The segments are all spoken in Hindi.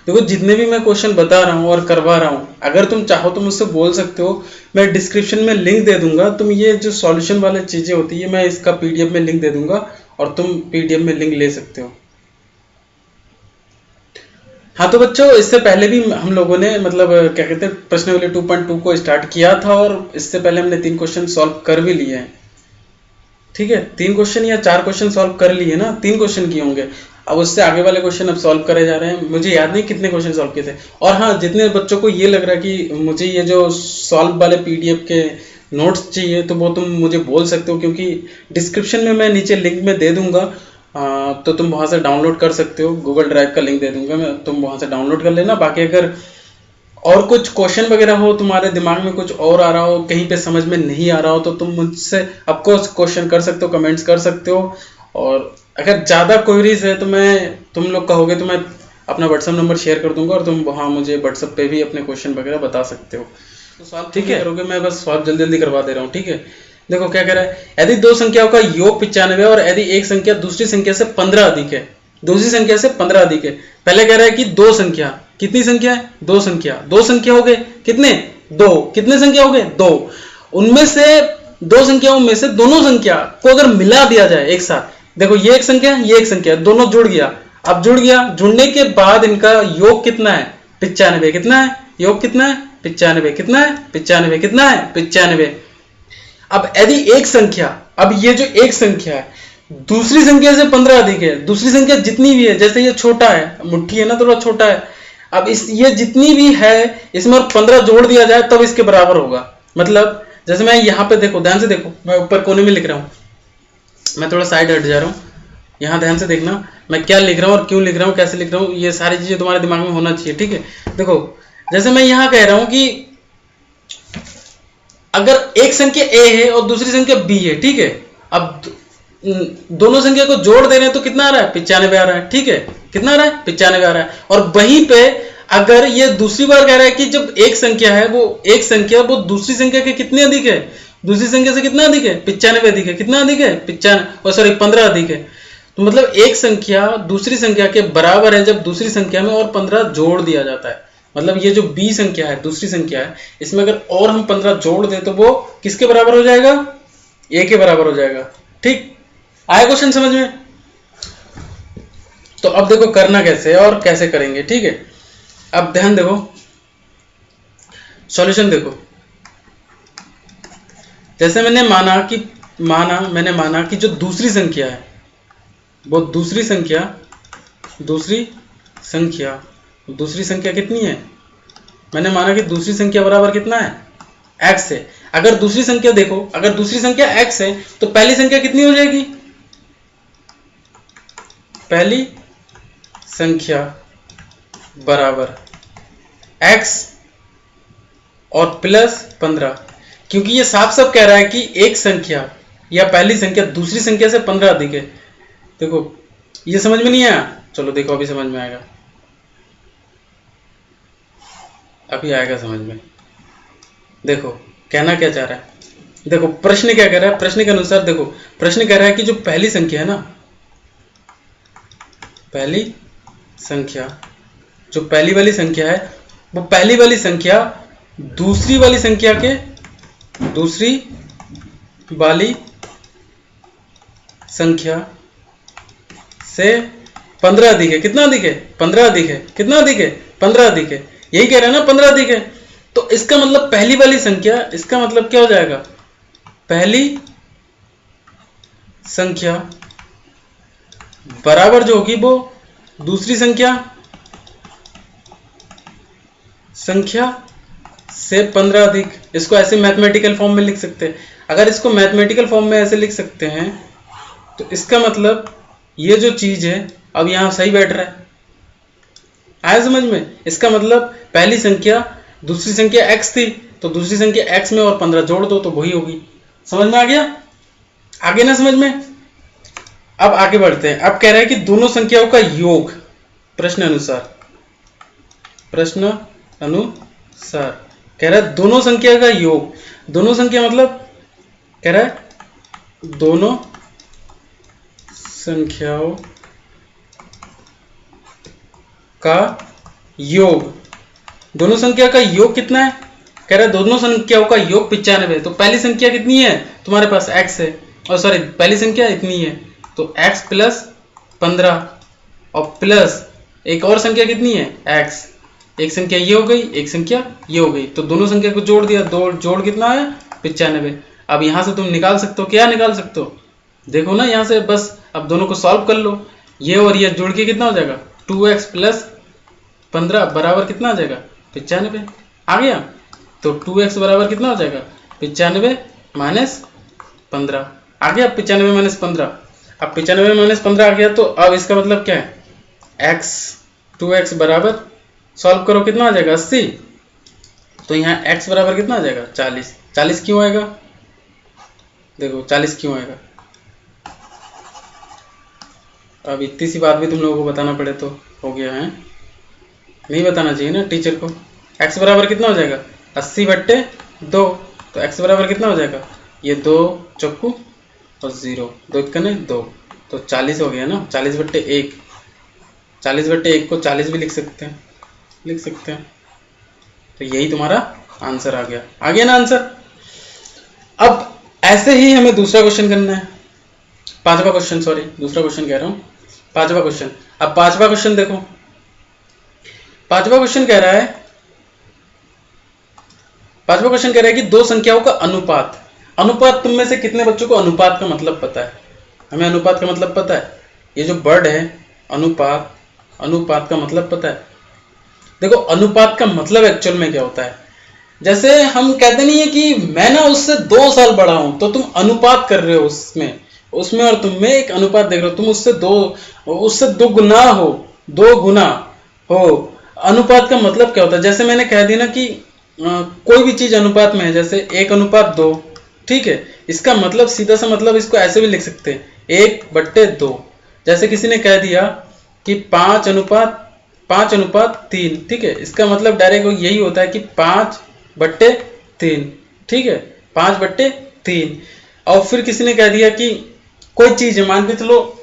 देखो जितने भी मैं क्वेश्चन बता रहा हूँ और करवा रहा हूँ, अगर तुम चाहो तो मुझसे बोल सकते हो, मैं डिस्क्रिप्शन में लिंक दे दूंगा। तुम ये जो सॉल्यूशन वाली चीजें होती है, मैं इसका पीडीएफ में लिंक दे दूंगा और तुम पीडीएफ में लिंक ले सकते हो। हाँ तो बच्चों, इससे पहले भी हम लोगों ने मतलब क्या कहते हैं प्रश्नावली 2.2 को स्टार्ट किया था और इससे पहले हमने 3 क्वेश्चन सॉल्व कर भी लिए हैं। ठीक है, 3 क्वेश्चन या 4 क्वेश्चन सॉल्व कर लिए ना, 3 क्वेश्चन किए होंगे। अब उससे आगे वाले क्वेश्चन अब सॉल्व करे जा रहे हैं। मुझे याद नहीं कितने क्वेश्चन सॉल्व किए थे। और हाँ, जितने बच्चों को ये लग रहा है कि मुझे ये जो सॉल्व वाले पीडीएफ के नोट्स चाहिए, तो वो तुम मुझे बोल सकते हो, क्योंकि डिस्क्रिप्शन में मैं नीचे लिंक में दे दूंगा। तो तुम वहाँ से डाउनलोड कर सकते हो, गूगल ड्राइव का लिंक दे दूंगा मैं, तुम वहाँ से डाउनलोड कर लेना। बाकी अगर और कुछ क्वेश्चन वगैरह हो, तुम्हारे दिमाग में कुछ और आ रहा हो, कहीं पे समझ में नहीं आ रहा हो, तो तुम मुझसे ऑफकोर्स क्वेश्चन कर सकते हो, कमेंट्स कर सकते हो। और अगर ज़्यादा क्वेरीज है तो तुम लोग कहोगे तो मैं अपना व्हाट्सअप नंबर शेयर कर दूंगा और तुम वहाँ मुझे व्हाट्सअप पे भी अपने क्वेश्चन वगैरह बता सकते हो। तो सॉल्व ठीक है करोगे, मैं बस सॉल्व जल्दी जल्दी करवा दे रहा हूँ। ठीक है, देखो क्या कह रहा है, यदि दो संख्याओं का योग 95 और यदि एक संख्या दूसरी संख्या से 15 अधिक है, दूसरी संख्या से 15 अधिक है। पहले कह रहा है कि दो संख्या, कितनी संख्या है, दो संख्या हो गए, कितने, दो, कितने संख्या हो गए, दो। उनमें से दो संख्याओं में से दोनों संख्या को अगर मिला दिया जाए एक साथ, देखो ये एक संख्या ये एक संख्या, दोनों जुड़ गया। अब जुड़ गया, जुड़ने के बाद इनका योग कितना है, 95। कितना है योग, कितना है 95, कितना है 95, कितना है 95। अब यदि एक संख्या, अब ये जो एक संख्या है दूसरी संख्या से 15 अधिक है, दूसरी संख्या जितनी भी है, जैसे ये छोटा है, मुट्ठी है ना, थोड़ा छोटा है, अब इस ये जितनी भी है इसमें और 15 जोड़ दिया जाए तब इसके बराबर होगा। मतलब जैसे मैं यहाँ पे देखो, ध्यान से देखो, मैं ऊपर कोने में लिख रहा हूँ, मैं थोड़ा साइड हट जा रहा हूँ, यहाँ ध्यान से देखना मैं क्या लिख रहा हूँ और क्यों लिख रहा हूँ, कैसे लिख रहा हूँ, ये सारी चीजें तुम्हारे दिमाग में होना चाहिए। ठीक है, देखो जैसे मैं यहाँ कह रहा हूँ कि अगर एक संख्या a है और दूसरी संख्या b है, ठीक है, अब दोनों संख्या को जोड़ दे रहे हैं तो कितना आ रहा है, 95 आ रहा है। ठीक है, कितना आ रहा है, 95 आ रहा है। और वहीं पे अगर ये दूसरी बार कह रहा है कि जब एक संख्या है वो दूसरी संख्या के कितने अधिक है, दूसरी संख्या से कितना अधिक है, 95 अधिक है। कितना अधिक है, 95, सॉरी 15 अधिक है। तो मतलब एक संख्या दूसरी संख्या के बराबर है जब दूसरी संख्या में और 15 जोड़ दिया जाता है। मतलब ये जो b संख्या है, दूसरी संख्या है, इसमें अगर और हम 15 जोड़ दें तो वो किसके बराबर हो जाएगा, a के बराबर हो जाएगा। ठीक, आया क्वेश्चन समझ में? तो अब देखो करना कैसे है और कैसे करेंगे। ठीक है, अब ध्यान देखो, सॉल्यूशन देखो। जैसे मैंने माना कि जो दूसरी संख्या है वो दूसरी संख्या कितनी है, मैंने माना कि दूसरी संख्या बराबर कितना है, x है। अगर दूसरी संख्या देखो, अगर दूसरी संख्या x है तो पहली संख्या कितनी हो जाएगी, पहली संख्या बराबर x और प्लस 15, क्योंकि ये साफ साफ कह रहा है कि एक संख्या या पहली संख्या दूसरी संख्या से 15 अधिक है। देखो ये समझ में नहीं आया, चलो देखो अभी समझ में आएगा, अभी आएगा समझ में। देखो कहना क्या चाह रहा है, देखो प्रश्न क्या कह रहा है, प्रश्न के अनुसार देखो, प्रश्न कह रहा है कि जो पहली संख्या है ना, पहली संख्या, जो पहली वाली संख्या है वो पहली वाली संख्या दूसरी वाली संख्या के, दूसरी वाली संख्या से 15 अधिक है। कितना अधिक है, 15 अधिक है। कितना अधिक है, 15 अधिक है। यही कह रहा है ना, 15 अधिक है। तो इसका मतलब पहली वाली संख्या, इसका मतलब क्या हो जाएगा, पहली संख्या बराबर जो होगी वो दूसरी संख्या से 15 अधिक। इसको ऐसे मैथमेटिकल फॉर्म में लिख सकते हैं। अगर इसको मैथमेटिकल फॉर्म में ऐसे लिख सकते हैं तो इसका मतलब ये जो चीज है अब यहां सही बैठ रहा है। आया समझ में? इसका मतलब पहली संख्या दूसरी संख्या x थी तो दूसरी संख्या x में और 15 जोड़ दो तो वही होगी। समझ में आ गया? आगे ना समझ में? अब आगे बढ़ते हैं। अब कह रहा है कि दोनों संख्याओं का योग प्रश्न अनुसार कह रहा है दोनों संख्या का योग, दोनों संख्या मतलब कह रहा है दोनों संख्याओं का योग, दोनों संख्या का योग कितना है? कह रहा है दोनों संख्याओं का योग 95। तो पहली संख्या कितनी है तुम्हारे पास? x है, और सॉरी पहली संख्या इतनी है, तो x प्लस 15 और प्लस एक और संख्या कितनी है? x। एक संख्या ये हो गई, एक संख्या ये हो गई, तो दोनों संख्या को जोड़ दिया, दो जोड़ कितना है? 95। अब यहां से तुम निकाल सकते हो, क्या निकाल सकते हो? देखो ना यहाँ से, बस अब दोनों को सॉल्व कर लो, ये और ये जोड़ के कितना हो जाएगा? 2x प्लस 15 बराबर कितना आ जाएगा? 95। आ गया? तो 2x बराबर कितना हो जाएगा? 95 माइनस 15 आ गया। 95 माइनस 15, अब 95 माइनस 15 आ गया, तो अब इसका मतलब क्या है? x 2x बराबर सॉल्व करो, कितना आ जाएगा? 80। तो यहाँ x बराबर कितना आ जाएगा? 40। 40 क्यों आएगा? देखो 40 क्यों आएगा? अब इतनी सी बात भी तुम लोगों को बताना पड़े तो हो गया है, नहीं बताना चाहिए ना टीचर को। x बराबर कितना हो जाएगा? 80/2। तो x बराबर कितना हो जाएगा? ये 2 चक्कू और 0, 2 कने 2, तो 40 हो गया ना। 40/1, 40/1 को 40 भी लिख सकते हैं, तो यही तुम्हारा आंसर आ गया। आ गया ना आंसर? अब ऐसे ही हमें दूसरा क्वेश्चन करना है, पांचवा क्वेश्चन, सॉरी दूसरा क्वेश्चन कह रहा हूं, पांचवा क्वेश्चन। अब पांचवा क्वेश्चन देखो, पांचवा क्वेश्चन कह रहा है कि दो संख्याओं का अनुपात। अनुपात, तुम में से कितने बच्चों को अनुपात का मतलब पता है? हमें अनुपात का मतलब पता है, ये जो वर्ड है अनुपात, अनुपात का मतलब पता है? देखो अनुपात का मतलब एक्चुअल में क्या होता है, जैसे हम कहते नहीं है कि मैं ना उससे 2 साल बड़ा हूं, तो तुम अनुपात कर रहे हो उसमें और तुम में एक अनुपात देख रहे हो, तुम उससे 2 गुना हो, 2 गुना हो। अनुपात का मतलब क्या होता है? जैसे मैंने कह दिया ना कि कोई भी चीज अनुपात में है, जैसे 1:2, ठीक है, इसका मतलब सीधा सा मतलब इसको ऐसे भी लिख सकते हैं, 1/2। जैसे किसी ने कह दिया कि 5:3, ठीक है, इसका मतलब डायरेक्ट यही होता है कि 5/3, ठीक है, 5/3। और फिर किसी ने कह दिया कि कोई चीज है, मान के चलो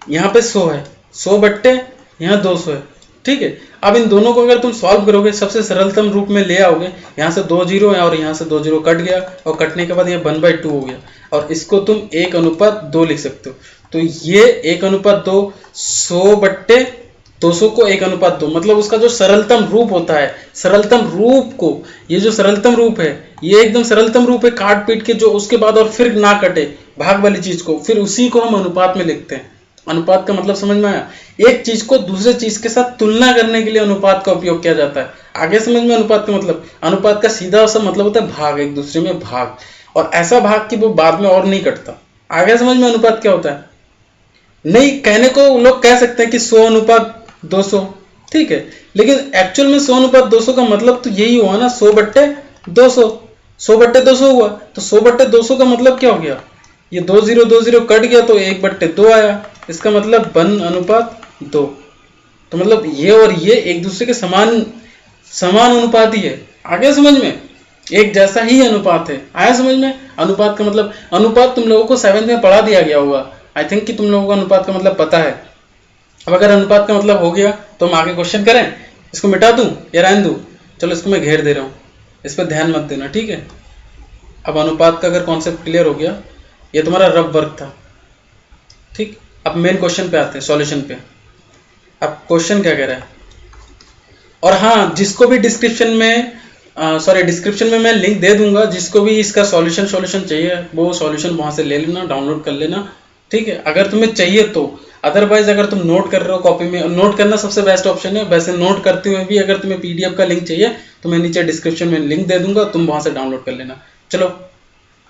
यहाँ पे 100 है, 100 यहाँ 200 है, ठीक है। अब इन दोनों को अगर तुम सॉल्व करोगे, सबसे सरलतम रूप में ले आओगे, यहाँ से 2 जीरो है और यहाँ से 2 जीरो कट गया, और कटने के बाद ये 1/2 हो गया, और इसको तुम 1:2 लिख सकते हो। तो ये 1:2, 100/200 को 1:2, मतलब उसका जो सरलतम रूप होता है, सरलतम रूप को, ये जो सरलतम रूप है, ये एकदम सरलतम रूप है, काट पीट के जो उसके बाद और फिर ना कटे भाग वाली चीज को, फिर उसी को हम अनुपात में लिखते हैं। अनुपात का मतलब समझ में आया? एक चीज को दूसरे चीज के साथ तुलना करने के लिए अनुपात का उपयोग किया जाता है। आगे समझ में अनुपात का मतलब? अनुपात का सीधा सा मतलब होता है भाग, एक दूसरे में भाग, और ऐसा भाग कि वो बाद में और नहीं कटता। आगे समझ में अनुपात क्या होता है? नहीं, कहने को लोग कह सकते हैं कि 100:200, ठीक है, लेकिन एक्चुअल में 100:200 का मतलब तो यही हुआ ना, 100/200, 100/200 हुआ, तो 100/200 का मतलब क्या हो गया? ये 2 जीरो कट गया, तो 1/2 आया, इसका मतलब 1:2। तो मतलब ये और ये एक दूसरे के समान अनुपात ही है। आगे समझ में? एक जैसा ही अनुपात है। आया समझ में? अनुपात का मतलब, अनुपात तुम लोगों को 7th में पढ़ा दिया गया होगा, आई थिंक कि तुम लोगों को अनुपात का मतलब पता है। अब अगर अनुपात का मतलब हो गया तो हम आगे क्वेश्चन करें। इसको मिटा दूं या रहने दूं? चलो इसको मैं घेर दे रहा हूं, इस पर ध्यान मत देना, ठीक है। अब अनुपात का अगर कॉन्सेप्ट क्लियर हो गया, ये तुम्हारा रफ वर्क था, ठीक। अब मेन क्वेश्चन पे आते हैं, सॉल्यूशन पे। अब क्वेश्चन क्या कह रहा है? और हाँ, जिसको भी डिस्क्रिप्शन में मैं लिंक दे दूंगा, जिसको भी इसका सॉल्यूशन चाहिए वो सॉल्यूशन वहां से ले लेना, डाउनलोड कर लेना, ठीक है, अगर तुम्हें चाहिए तो। अदरवाइज अगर तुम नोट कर रहे हो कॉपी में, नोट करना सबसे बेस्ट ऑप्शन है। वैसे नोट करते हुए भी अगर तुम्हें पीडीएफ का लिंक चाहिए तो मैं नीचे डिस्क्रिप्शन में लिंक दे दूंगा, तुम वहां से डाउनलोड कर लेना। चलो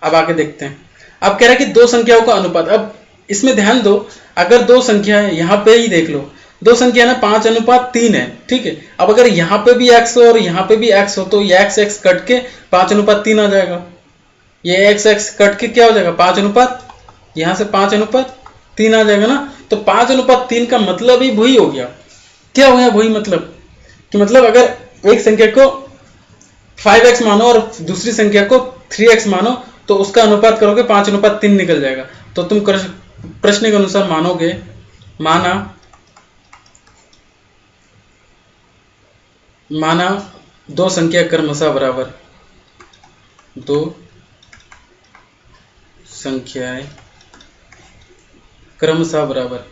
अब आगे देखते हैं। अब कह रहा है कि 2 संख्याओं का अनुपात। अब इसमें ध्यान दो, अगर 2 संख्या है, यहाँ पे ही देख लो, 2 संख्या ना 5:3 है, ठीक है। अब अगर यहाँ पे भी x हो और यहाँ पे भी x हो, तो ये x कट के 5:3 आ जाएगा। ये x कट के क्या हो जाएगा? 5 यहाँ से 5:3 आ जाएगा ना। तो 5:3 का मतलब ही वही हो गया। क्या हो गया वही मतलब? कि मतलब अगर एक संख्या को 5x मानो और दूसरी संख्या को 3x मानो, तो उसका अनुपात करोगे 5:3 निकल जाएगा। तो तुम प्रश्न के अनुसार मानोगे, माना माना दो संख्या क्रमशः बराबर, दो संख्याएं क्रमशः बराबर,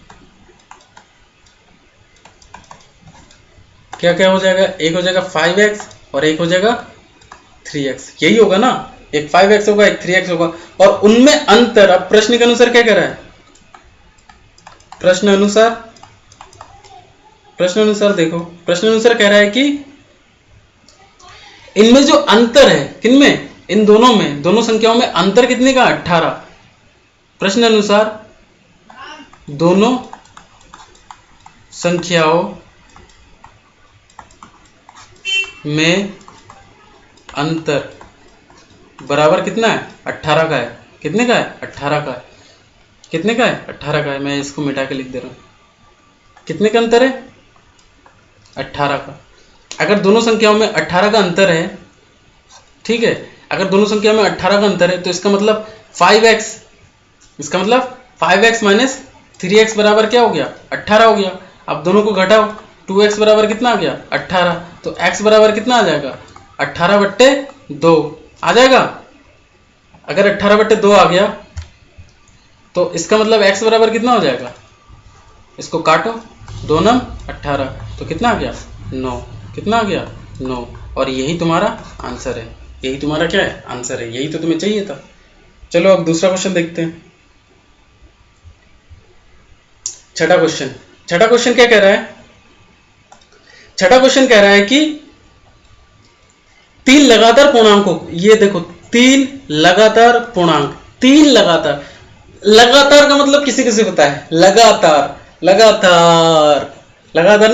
क्या क्या हो जाएगा, एक हो जाएगा 5x और एक हो जाएगा 3x, यही होगा ना, एक 5x होगा एक 3x होगा, और उनमें अंतर। अब प्रश्न के अनुसार क्या कह रहा है, प्रश्न अनुसार देखो, प्रश्न अनुसार कह रहा है कि इनमें जो अंतर है, किनमें, इन दोनों में, दोनों संख्याओं में अंतर कितने का, 18। प्रश्न अनुसार दोनों संख्याओं में अंतर बराबर कितना है, 18 का है। कितने का है, 18 का है। कितने का है, 18 का है। मैं इसको मिटा के लिख दे रहा हूं। कितने का अंतर है, 18 का। अगर दोनों संख्याओं में 18 का अंतर है, ठीक है, अगर दोनों संख्याओं में 18 का अंतर है तो इसका मतलब 5x, इसका मतलब 5x माइनस 3x बराबर क्या हो गया, 18 हो गया। अब दोनों को घटाओ, 2x बराबर कितना आ गया, 18। तो x बराबर कितना आ जाएगा, 18/2 आ जाएगा। अगर 18/2 आ गया तो इसका मतलब x बराबर कितना हो जाएगा, इसको काटो, 2 9 18, तो कितना आ गया, 9। कितना आ गया, 9। और यही तुम्हारा आंसर है, यही तुम्हारा क्या है, आंसर है, यही तो तुम्हें चाहिए था। चलो अब दूसरा क्वेश्चन देखते हैं। छठा क्वेश्चन क्या कह रहा है, छठा क्वेश्चन कह रहा है कि 3 लगातार पूर्णांकों, ये देखो 3 लगातार पूर्णांक, 3 लगातार, लगातार का मतलब किसी किसी पता है, लगातार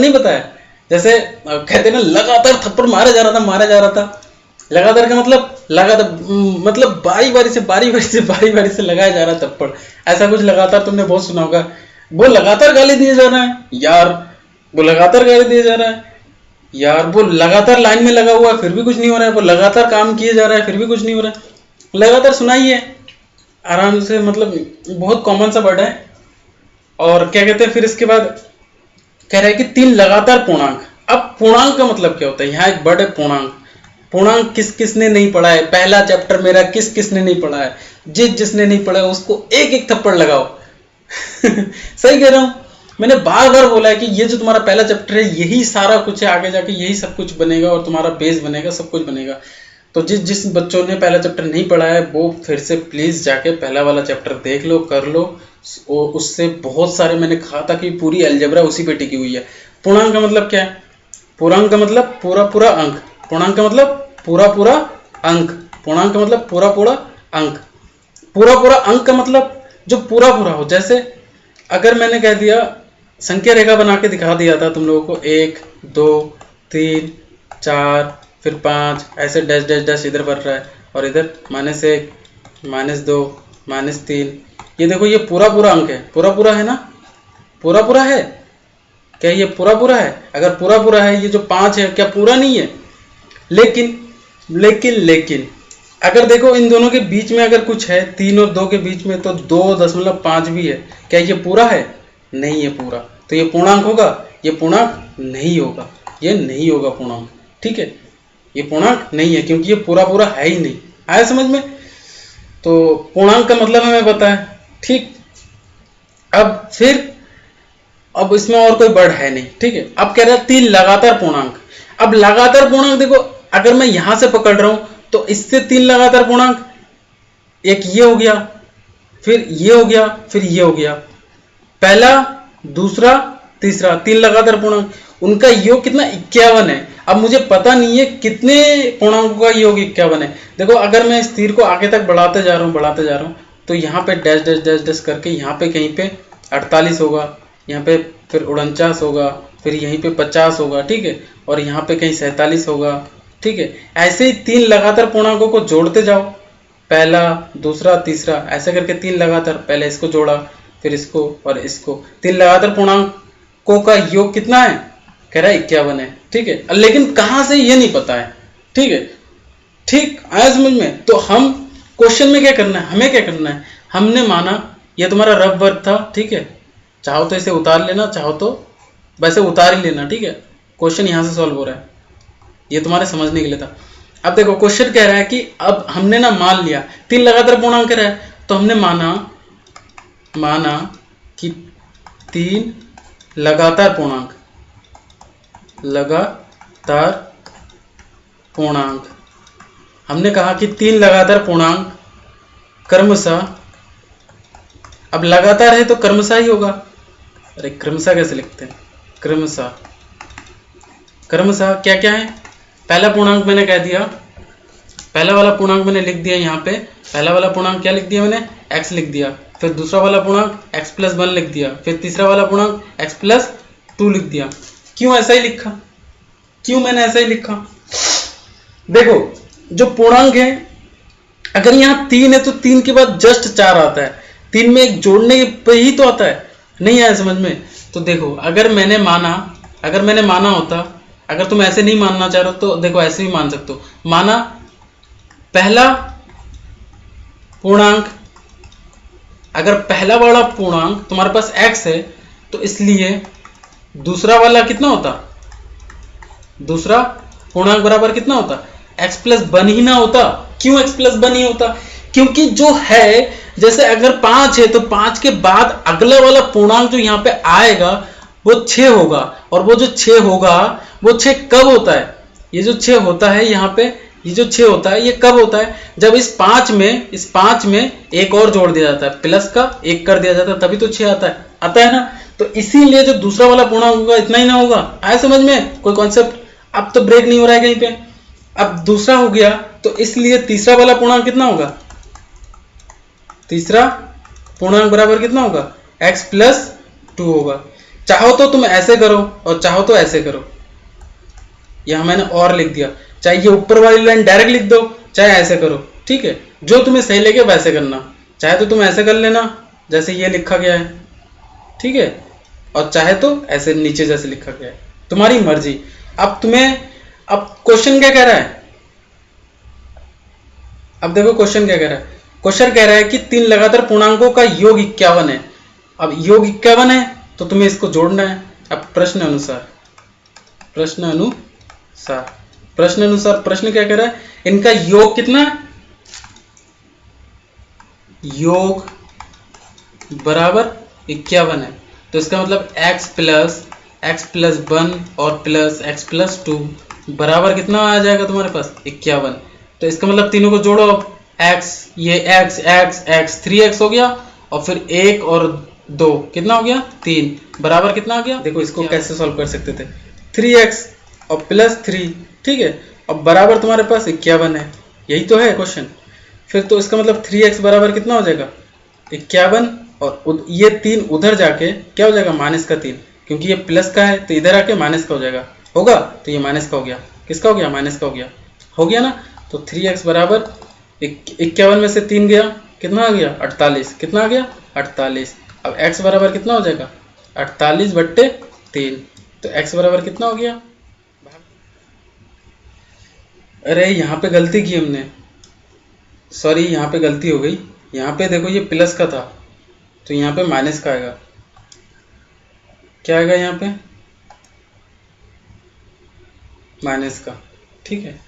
नहीं पता है। जैसे कहते हैं ना, लगातार थप्पड़ मारा जा रहा था। लगातार का मतलब लगातार, मतलब बारी बारी से लगाया जा रहा है थप्पड़, ऐसा कुछ लगातार तुमने बहुत सुना होगा। वो लगातार गाली दिए जा रहा है यार, वो लगातार गाली दिए जा रहा है यार, वो लगातार लाइन में लगा हुआ है फिर भी कुछ नहीं हो रहा है, वो लगातार काम किए जा रहा है फिर भी कुछ नहीं हो रहा है। लगातार सुनाई है आराम से, मतलब बहुत कॉमन सा वर्ड है। और क्या कहते हैं, फिर इसके बाद कह रहा है कि 3 लगातार पूर्णांक। अब पूर्णांक का मतलब क्या होता है, यहाँ एक वर्ड है पूर्णांक। पूर्णांक किसने नहीं पढ़ा है, पहला चैप्टर मेरा किसने नहीं पढ़ा है, जिसने नहीं पढ़ा है उसको एक एक थप्पड़ लगाओ। सही कह रहा हूं, मैंने बार बार बोला है कि ये जो तुम्हारा पहला चैप्टर है यही सारा कुछ है, आगे जाके यही सब कुछ बनेगा और तुम्हारा बेस बनेगा, सब कुछ बनेगा। तो जिस बच्चों ने पहला चैप्टर नहीं पढ़ा है वो फिर से प्लीज जाके पहला वाला चैप्टर देख लो, कर लो। उससे बहुत सारे, मैंने कहा था कि पूरी अलजेब्रा उसी पे टिकी हुई है। पूर्णांक का मतलब क्या है, पूर्णांक का मतलब पूरा अंक, पूर्णांक का मतलब पूरा अंक, पूर्णांक का मतलब पूरा अंक, पूरा अंक का मतलब जो पूरा हो। जैसे अगर मैंने कह दिया, संख्या रेखा बना के दिखा दिया था तुम लोगों को, 1 2 3 4 फिर 5, ऐसे डैश डैश डैश इधर बढ़ रहा है और इधर -1 -2 -3। ये देखो ये पूरा अंक है, पूरा है ना, पूरा है क्या, ये पूरा है। अगर पूरा है, ये जो 5 है क्या पूरा नहीं है। लेकिन अगर देखो इन दोनों के बीच में अगर कुछ है, 3 और 2 के बीच में, तो 2.5 भी है, क्या ये पूरा है, नहीं है पूरा। तो ये पूर्णांक होगा, ये पूर्णांक नहीं होगा, ये नहीं होगा पूर्णांक, ठीक है, ये पूर्णांक नहीं है क्योंकि ये पूरा है ही नहीं। आया समझ में। तो पूर्णांक का मतलब हमें पता है, ठीक। अब इसमें और कोई वर्ड है नहीं, ठीक है। अब कह रहा है 3 लगातार पूर्णांक। अब लगातार पूर्णांक देखो, अगर मैं यहां से पकड़ रहा हूं तो इससे 3 लगातार पूर्णांक, एक ये हो गया, फिर ये हो गया, फिर ये हो गया, पहला दूसरा तीसरा, 3 लगातार पूर्णांक। उनका योग कितना, 51 है। अब मुझे पता नहीं है कितने पूर्णांकों का योग 51 है। देखो अगर मैं इस तीर को आगे तक बढ़ाते जा रहा हूं तो यहाँ पे डैश डैश डैश डैश करके यहाँ पे कहीं पे 48 होगा, यहाँ पे फिर 49 होगा, फिर यहीं पे 50 होगा, ठीक है, और यहाँ पे कहीं 47 होगा, ठीक है। ऐसे ही 3 लगातार पूर्णांकों को जोड़ते जाओ, पहला दूसरा तीसरा, ऐसे करके 3 लगातार, पहले इसको जोड़ा फिर इसको और इसको, 3 लगातार पूर्णांकों का योग कितना है, कह रहा है 51 है, ठीक है। लेकिन कहां से ये नहीं पता है, ठीक है, ठीक आया समझ में। तो हम क्वेश्चन में क्या करना है, हमें क्या करना है, हमने माना ये तुम्हारा रफ वर्क था, ठीक है, चाहो तो इसे उतार लेना, चाहो तो वैसे उतार ही लेना, ठीक है। क्वेश्चन यहां से सॉल्व हो रहा है, ये तुम्हारे समझने के लिए था। अब देखो क्वेश्चन कह रहा है कि अब हमने ना मान लिया 3 लगातार पूर्णांक है, तो हमने माना कि 3 लगातार पूर्णांक हमने कहा कि 3 लगातार पूर्णांक क्रमशः, अब लगातार है तो क्रमशः ही होगा। अरे क्रमशः कैसे लिखते हैं, क्रमशः क्या क्या है, पहला पूर्णांक मैंने कह दिया, पहला वाला पूर्णांक मैंने लिख दिया यहाँ पे, पहला वाला पूर्णांक क्या लिख दिया मैंने, x लिख दिया, फिर दूसरा वाला पूर्णांक x+1 लिख दिया, फिर तीसरा वाला पूर्णांक x+2 लिख दिया। क्यों ऐसा ही लिखा, क्यों मैंने ऐसा ही लिखा? देखो जो पूर्णांक है, अगर यहाँ 3 है तो 3 के बाद जस्ट 4 आता है, 3 में एक जोड़ने पे ही तो आता है, नहीं आया समझ में? तो देखो अगर मैंने माना होता, अगर तुम ऐसे नहीं मानना चाह रहे हो तो देखो ऐसे भी मान सकते हो, माना पहला पूर्णांक, अगर पहला वाला पूर्णांक तुम्हारे पास x है तो इसलिए दूसरा वाला कितना होता, दूसरा पूर्णांक बराबर कितना होता, x+1 ही ना होता। क्यों x+1 ही होता? क्योंकि जो है, जैसे अगर 5 है तो 5 के बाद अगला वाला पूर्णांक जो यहाँ पे आएगा वो 6 होगा, और वो जो 6 होगा वो 6 कब होता है, ये जो 6 होता है यहाँ पे, ये जो 6 होता है ये कब होता है, जब इस 5 में एक और जोड़ दिया जाता है, प्लस का 1 कर दिया जाता है, तभी तो 6 आता है ना। तो इसीलिए जो दूसरा वाला पूर्णांक होगा इतना ही ना होगा। आया समझ में कोई कॉन्सेप्ट? अब तो ब्रेक नहीं हो रहा है कहीं पे। अब दूसरा हो गया तो इसलिए तीसरा वाला पूर्णांक कितना होगा, तीसरा पूर्णांक बराबर कितना होगा, x+2 होगा। चाहो तो तुम ऐसे करो और चाहो तो ऐसे करो, यहां मैंने और लिख दिया, चाहे ये ऊपर वाली लाइन डायरेक्ट लिख दो, चाहे ऐसे करो, ठीक है, जो तुम्हें सही लगे वैसे करना। चाहे तो तुम ऐसे कर लेना जैसे ये लिखा गया है, ठीक है, और चाहे तो ऐसे नीचे जैसे लिखा गया है, तुम्हारी मर्जी। अब क्वेश्चन क्या कह रहा है, अब देखो क्वेश्चन क्या कह रहा है, क्वेश्चन कह रहा है कि 3 लगातार पूर्णांकों का योग 51 है। अब योग 51 है तो तुम्हें इसको जोड़ना है। अब प्रश्न अनुसार प्रश्न क्या कह रहा है, इनका योग कितना है, योग बराबर 51 है। तो इसका मतलब x+1 और प्लस x+2 बराबर कितना आ जाएगा तुम्हारे पास, 51। तो इसका मतलब तीनों को जोड़ो, x, ये x 3x हो गया, और फिर 1 और 2 कितना हो गया, 3 बराबर कितना आ गया। देखो इसको कैसे सॉल्व कर सकते थे, 3x और +3, ठीक है, और बराबर तुम्हारे पास 51 है, यही तो है क्वेश्चन। फिर तो इसका मतलब 3x बराबर कितना हो जाएगा, 51, और ये 3 उधर जाके क्या हो जाएगा, -3, क्योंकि ये प्लस का है तो इधर आके माइनस का हो जाएगा, होगा, तो ये माइनस का हो गया, किसका हो गया, माइनस का हो गया ना। तो 3x बराबर 51 में से 3 गया, कितना आ गया, 48, कितना आ गया, 48। अब x बराबर कितना हो जाएगा, 48/3, तो x बराबर कितना हो गया। अरे यहाँ पे गलती की हमने, सॉरी यहाँ पे गलती हो गई, यहाँ पे देखो ये प्लस का था तो यहाँ पे माइनस का आएगा, क्या आएगा यहाँ पे, माइनस का, ठीक है,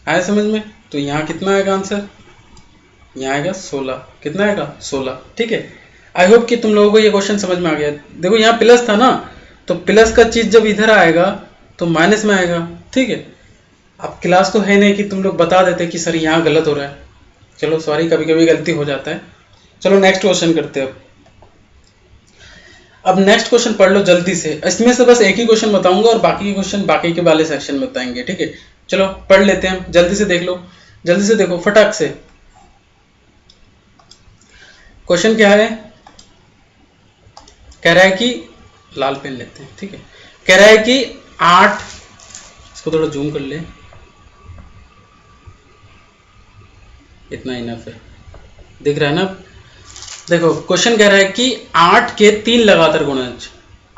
आया समझ में। तो यहाँ कितना आएगा आंसर, यहाँ आएगा 16, कितना आएगा, 16, ठीक है। आई होप कि तुम लोगों को ये क्वेश्चन समझ में आ गया। देखो यहाँ प्लस था ना, तो प्लस का चीज जब इधर आएगा तो माइनस में आएगा, ठीक है। अब क्लास तो है नहीं कि तुम लोग बता देते कि सर यहाँ गलत हो रहा है, चलो सॉरी, कभी कभी गलती हो जाता है। चलो नेक्स्ट क्वेश्चन करते हैं। अब नेक्स्ट क्वेश्चन पढ़ लो जल्दी से, इसमें से बस एक ही क्वेश्चन बताऊंगा और बाकी के क्वेश्चन बाकी के वाले सेक्शन में बताएंगे, ठीक है। चलो पढ़ लेते हैं, जल्दी से देख लो, जल्दी से देखो फटाक से। क्वेश्चन क्या है, कह रहा है कि, लाल पेन लेते हैं, ठीक है, कह रहा है कि 8, इसको थोड़ा जूम कर ले, इतना इनफ है, दिख रहा है ना। देखो क्वेश्चन कह रहा है कि 8 के 3 लगातार गुणज,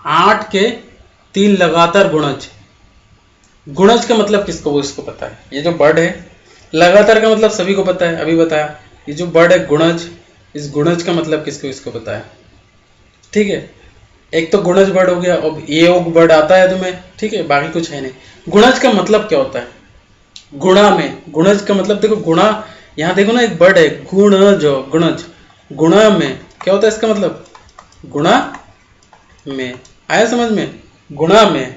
8 के 3 लगातार गुणज, गुणज का मतलब किसको, वो इसको पता है, ये जो वर्ड है, लगातार का मतलब सभी को पता है, अभी बताया। ये जो वर्ड है गुणज, इस गुणज का मतलब किसको, इसको पता है, ठीक है। एक तो गुणज वर्ड हो गया, अब ये योग वर्ड आता है तुम्हें, ठीक है, बाकी कुछ है नहीं। गुणज का मतलब क्या होता है? गुणा में, गुणज का मतलब देखो, गुणा, यहाँ देखो ना एक वर्ड है गुणज, गुणज, गुणा में क्या होता है इसका मतलब? गुणा में, आया समझ में? गुणा में।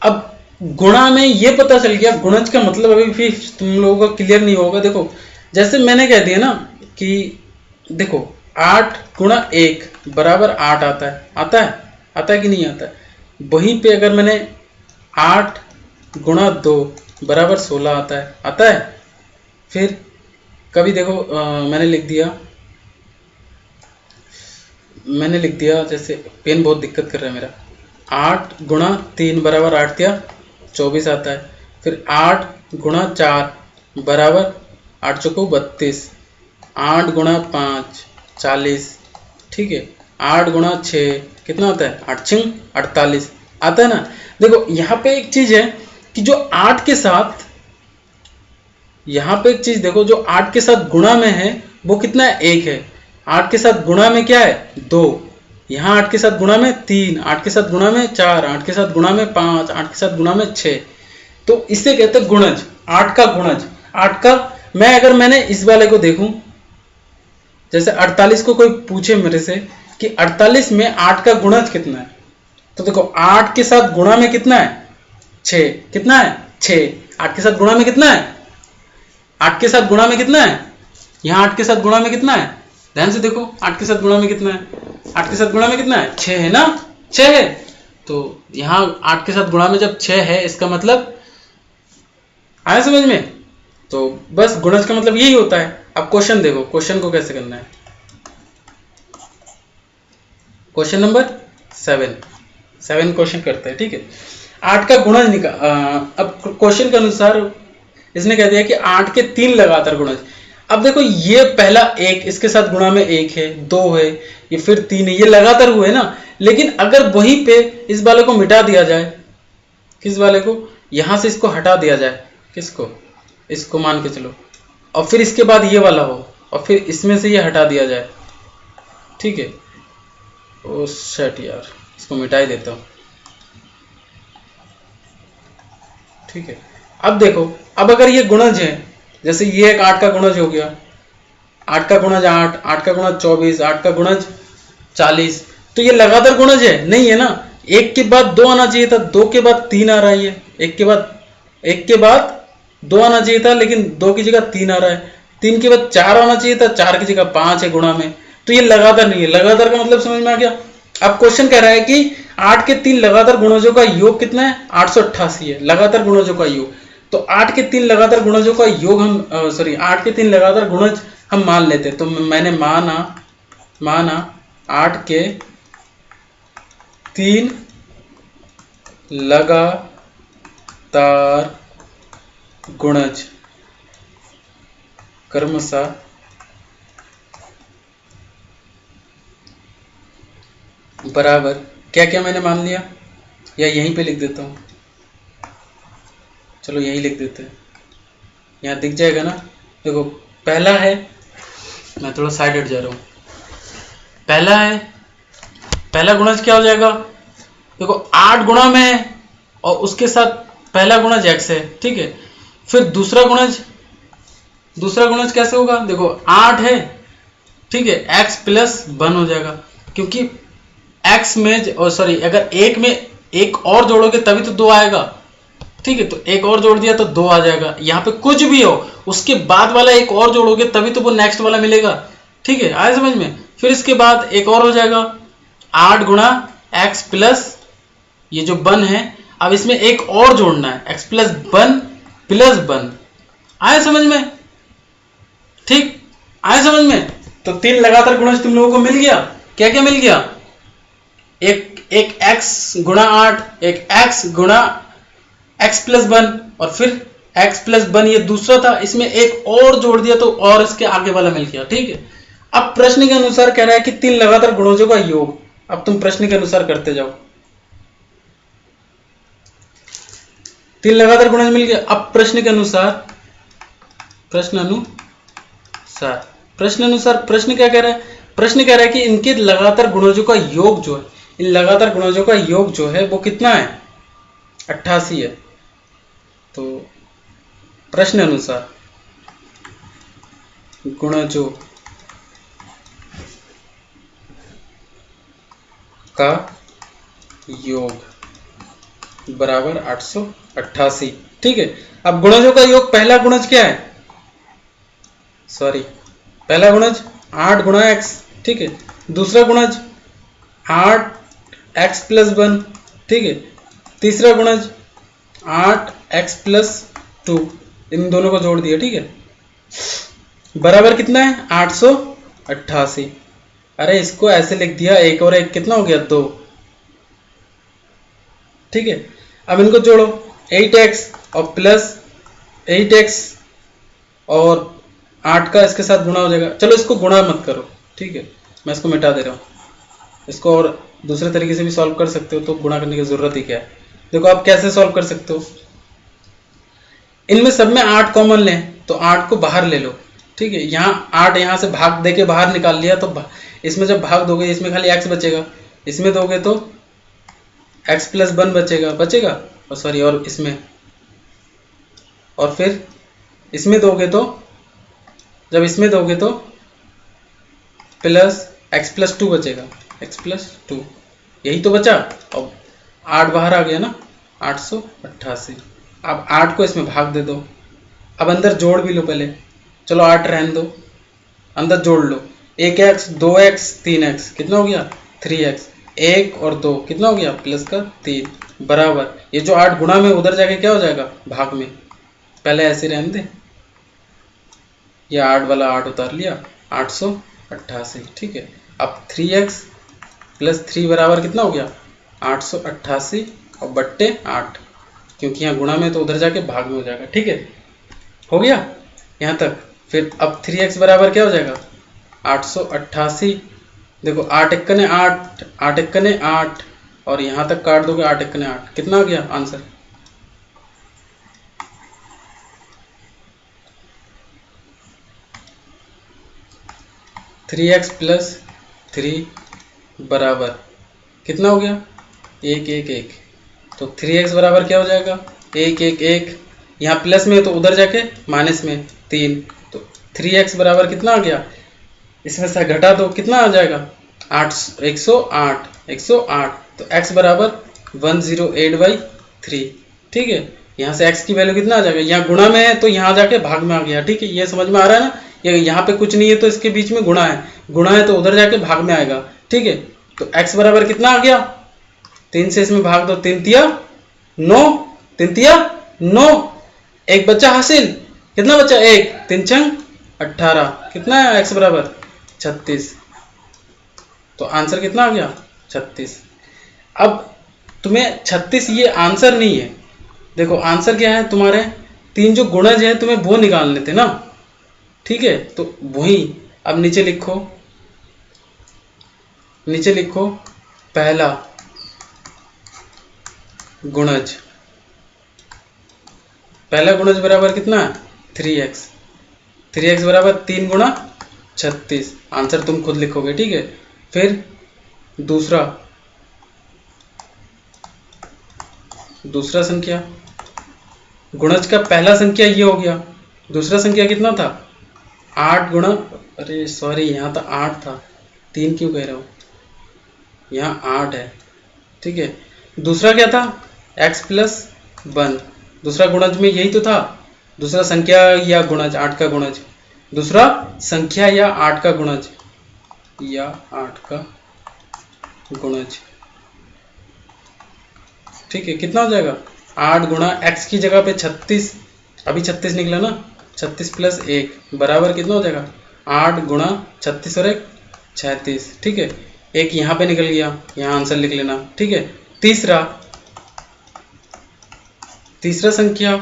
अब गुणा में ये पता चल गया, गुणज का मतलब अभी भी तुम लोगों का क्लियर नहीं होगा। देखो जैसे मैंने कह दिया ना कि देखो 8 गुणा 1 बराबर 8 आता है, आता है, आता है कि नहीं आता है? वहीं पे अगर मैंने 8 गुणा 2 बराबर 16 आता है, आता है। फिर कभी देखो मैंने लिख दिया जैसे, पेन बहुत दिक्कत कर रहा है मेरा, 8 गुणा 3 बराबर 8 या 24 आता है। फिर 8 गुणा 4 बराबर 8 चौको 32, 8 गुणा 5 40, ठीक है। 8 गुणा 6 कितना होता है? 8 छिंग 48 आता है ना। देखो यहाँ पे एक चीज है कि जो 8 के साथ, यहाँ पे एक चीज देखो, जो 8 के साथ गुणा में है वो कितना है? 1 है। 8 के साथ गुणा में क्या है? 2। यहाँ 8 के साथ गुणा में 3, 8 के साथ गुणा में 4, 8 के साथ गुणा में 5, 8 के साथ गुणा में 6। तो इससे कहते हैं गुणज, 8 का गुणज। 8 का, मैं अगर मैंने इस वाले को देखूं, जैसे 48 को कोई पूछे मेरे से कि 48 में 8 का गुणज कितना है, तो देखो 8 के साथ गुणा में कितना है? 6। कितना है? 6। 8 के साथ गुणा में कितना है? 8 के साथ गुणा में कितना है? यहाँ 8 के साथ गुणा में कितना है? ध्यान से देखो, 8 के साथ गुणा में कितना है? 8 के साथ गुणा में कितना है? 6 है ना, 6 है। तो यहाँ 8 के साथ गुणा में जब 6 है, इसका मतलब आया समझ में? तो बस गुणज का मतलब यही होता है। अब क्वेश्चन देखो, क्वेश्चन को कैसे करना है। क्वेश्चन नंबर 7 क्वेश्चन करते हैं, ठीक है। 8 का गुणज निकाल। अब क्वेश्चन के अनुसार इसने कह दिया कि 8 के 3 लगातार गुणज। अब देखो ये पहला 1, इसके साथ गुणा में 1 है, 2 है, ये फिर 3 है, ये लगातार हुए ना। लेकिन अगर वहीं पे इस वाले को मिटा दिया जाए, किस वाले को? यहां से इसको हटा दिया जाए, किसको? इसको मान के चलो, और फिर इसके बाद ये वाला हो, और फिर इसमें से ये हटा दिया जाए, ठीक है। ओ शट यार, इसको मिटा ही देता हूं, ठीक है। अब देखो, अब अगर ये गुणज है, जैसे ये एक 8 का गुणज हो गया, 8 का गुणज 8, 8 का गुणज 24, 8 का गुणज 40, तो ये लगातार गुणज है? नहीं है ना। 1 के बाद 2 आना चाहिए था, 2 के बाद 3 आ रहा है, ये 1 के बाद 2 आना चाहिए था, लेकिन 2 की जगह 3 आ रहा है। 3 के बाद 4 आना चाहिए था, 4 की जगह 5 है गुणा में। तो ये लगातार नहीं है। लगातार का मतलब समझ में आ गया? अब क्वेश्चन कह रहा है कि 8 के 3 लगातार गुणजों का योग कितना है? 888 है लगातार गुणजों का योग। तो 8 के 3 लगातार गुणजों का योग हम 8 के 3 लगातार गुणज हम मान लेते हैं। तो मैंने माना 8 के 3 लगातार गुणज क्रमशः बराबर क्या क्या मैंने मान लिया, या यहीं पे लिख देता हूं। चलो यहीं लिख देते हैं, यहाँ दिख जाएगा ना। देखो पहला है, मैं थोड़ा साइड हट जा रहा हूँ। पहला है, पहला गुणज क्या हो जाएगा? देखो 8 गुणा में है और उसके साथ पहला गुणज x है, ठीक है। फिर दूसरा गुणज कैसे होगा? देखो 8 है, ठीक है, x प्लस 1 हो जाएगा, क्योंकि x में अगर एक में एक और जोड़ोगे तभी तो 2 आएगा, ठीक है। तो एक और जोड़ दिया तो 2 आ जाएगा। यहाँ पे कुछ भी हो, उसके बाद वाला एक और जोड़ोगे तभी तो वो नेक्स्ट वाला मिलेगा, ठीक है। आया समझ में? फिर इसके बाद एक और हो जाएगा 8 गुणा x प्लस ये जो 1 है। अब इसमें एक और जोड़ना है, x प्लस 1 आया समझ में? ठीक, आया समझ में? तो 3 लगातार गुणज तुम लोगों को मिल गया। क्या क्या मिल गया? एक x गुणा 8, एक x गुणा x प्लस 1, और फिर x प्लस 1 ये दूसरा था, इसमें एक और जोड़ दिया तो और इसके आगे वाला मिल गया, ठीक है। अब प्रश्न के अनुसार कह रहा है कि 3 लगातार गुणजों का योग। अब तुम प्रश्न के अनुसार करते जाओ। 3 लगातार गुणज मिल गया। अब प्रश्न के अनुसार प्रश्न क्या कह रहा है? प्रश्न कह रहा है कि इनके लगातार गुणजों का योग जो है, इन लगातार गुणजों का योग जो है वो कितना है, 88 है। तो प्रश्न अनुसार गुणजों का योग बराबर 888। ठीक है, अब गुणजों का योग, पहला गुणज क्या है, पहला गुणज 8 गुणा एक्स। ठीक है, दूसरा गुणज 8 एक्स प्लस 1। ठीक है, तीसरा गुणज 8 एक्स प्लस 2, इन दोनों को जोड़ दिया। ठीक है, बराबर कितना है, 888। अरे इसको ऐसे लिख दिया, एक और एक कितना हो गया, 2। ठीक है, अब इनको जोड़ो, 8x और प्लस 8x और 8 का इसके साथ गुणा हो जाएगा। चलो इसको गुणा मत करो, ठीक है, मैं इसको मिटा दे रहा हूँ। इसको और दूसरे तरीके से भी सॉल्व कर सकते हो, तो गुणा करने की जरूरत ही क्या है। देखो आप कैसे सॉल्व कर सकते हो, इनमें सब में 8 कॉमन लें, तो 8 को बाहर ले लो। ठीक है, यहाँ 8 यहाँ से भाग दे के बाहर निकाल लिया, तो इसमें जब भाग दोगे इसमें खाली x बचेगा, इसमें दोगे तो x प्लस 1 बचेगा और सॉरी, और इसमें, और फिर इसमें दोगे तो, जब इसमें दोगे तो प्लस x प्लस 2 बचेगा, x प्लस 2, यही तो बचा। अब 8 बाहर आ गया ना, 888। अब 8 को इसमें भाग दे दो, अब अंदर जोड़ भी लो पहले। चलो 8 रहने दो, अंदर जोड़ लो, 1x 2x 3x कितना हो गया, 3x, 1 और 2 कितना हो गया, प्लस का 3, बराबर ये जो 8 गुणा में उधर जाके क्या हो जाएगा, भाग में। पहले ऐसे रहने दे, ये 8 वाला 8 उतार लिया, 888। ठीक है, अब 3x प्लस 3 बराबर कितना हो गया, 888 और बट्टे 8, क्योंकि यहाँ गुणा में तो उधर जाके भाग में हो जाएगा। ठीक है, हो गया यहाँ तक। फिर अब 3x बराबर क्या हो जाएगा, 888। देखो 8 एकने 8, 8 एकने 8, और यहाँ तक काट दोगे 8 एकने 8, कितना आ गया आंसर, थ्री एक्स प्लस 3 बराबर कितना हो गया, 1 1 1। तो 3x बराबर क्या हो जाएगा, 1 1 1, यहाँ प्लस में है तो उधर जाके माइनस में 3, तो 3x बराबर कितना आ गया, इसमें से घटा दो कितना आ जाएगा, 108। तो x बराबर 108/3। ठीक है, यहाँ से x की वैल्यू कितना आ जाएगा, यहाँ गुणा में है तो यहाँ जाके भाग में आ गया। ठीक है, ये समझ में आ रहा है ना, ये यहाँ पे कुछ नहीं है तो इसके बीच में गुणा है तो उधर जाके भाग में आएगा। ठीक है, तो x बराबर कितना आ गया, 3 से इसमें भाग दो, 3 तिया 9, 3 तिया 9, एक बच्चा हासिल, कितना बच्चा, 1, 3 छंग 18, कितना है x बराबर 36। तो आंसर कितना आ गया, 36। अब तुम्हें 36 ये आंसर नहीं है, देखो आंसर क्या है, तुम्हारे 3 जो गुणज है तुम्हें वो निकालने थे ना। ठीक है, तो वही अब नीचे लिखो पहला गुणज बराबर कितना है, 3x बराबर 3 गुणा 36, आंसर तुम खुद लिखोगे। ठीक है, फिर दूसरा संख्या, गुणज का पहला संख्या ये हो गया, दूसरा संख्या कितना था, 8 गुणा, अरे सॉरी यहाँ तो 8 था, 3 क्यों कह रहा हूँ, यहाँ 8 है। ठीक है, दूसरा क्या था, x प्लस 1, दूसरा गुणज में यही तो था, दूसरा संख्या या गुणज, 8 का गुणज, दूसरा संख्या या 8 का गुणज, ठीक है, कितना हो जाएगा, 8 गुणा x की जगह पे 36, अभी 36 निकला ना, 36 प्लस 1 बराबर कितना हो जाएगा, 8 गुणा 36 और 1 36। ठीक है, एक यहाँ पे निकल गया, यहाँ आंसर लिख लेना। ठीक है, तीसरा संख्या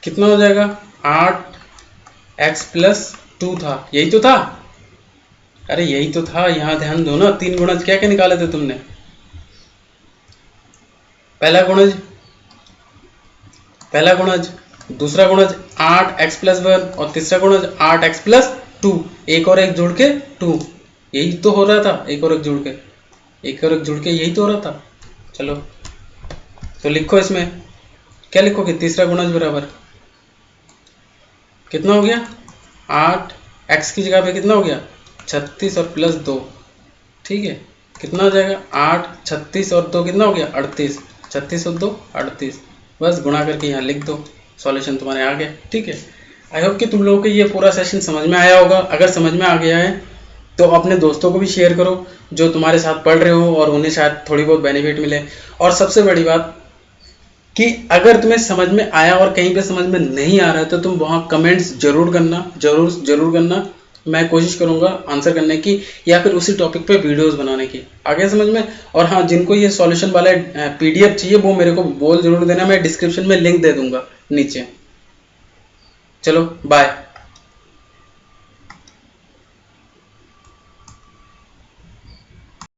कितना हो जाएगा, 8x प्लस 2 था, यही तो था, अरे यही तो था, यहाँ ध्यान दो ना, 3 गुणज क्या क्या निकाले थे तुमने, पहला गुणज दूसरा गुणज 8x प्लस 1 और तीसरा गुणज 8x प्लस 2, एक और एक जुड़ के 2, यही तो हो रहा था, एक और एक जुड़ के यही तो हो रहा था। चलो तो लिखो, इसमें क्या लिखोगे, तीसरा गुणज बराबर कितना हो गया, 8x की जगह पे कितना हो गया 36 और प्लस 2, ठीक है, कितना हो जाएगा 8, 36 और 2 कितना हो गया 38, 36 और 2 38, बस गुणा करके यहाँ लिख दो, सॉल्यूशन तुम्हारे आ गया। ठीक है, आई होप कि तुम लोगों को ये पूरा सेशन समझ में आया होगा। अगर समझ में आ गया है तो अपने दोस्तों को भी शेयर करो जो तुम्हारे साथ पढ़ रहे हो और उन्हें शायद थोड़ी बहुत बेनिफिट मिले। और सबसे बड़ी बात कि अगर तुम्हें समझ में आया और कहीं पे समझ में नहीं आ रहा है तो तुम वहाँ कमेंट्स जरूर करना, जरूर करना। मैं कोशिश करूंगा आंसर करने की या फिर उसी टॉपिक पे वीडियोस बनाने की। आ गया समझ में? और हाँ, जिनको ये सॉल्यूशन वाला PDF चाहिए वो मेरे को बोल जरूर देना, मैं डिस्क्रिप्शन में लिंक दे दूंगा नीचे। चलो बाय।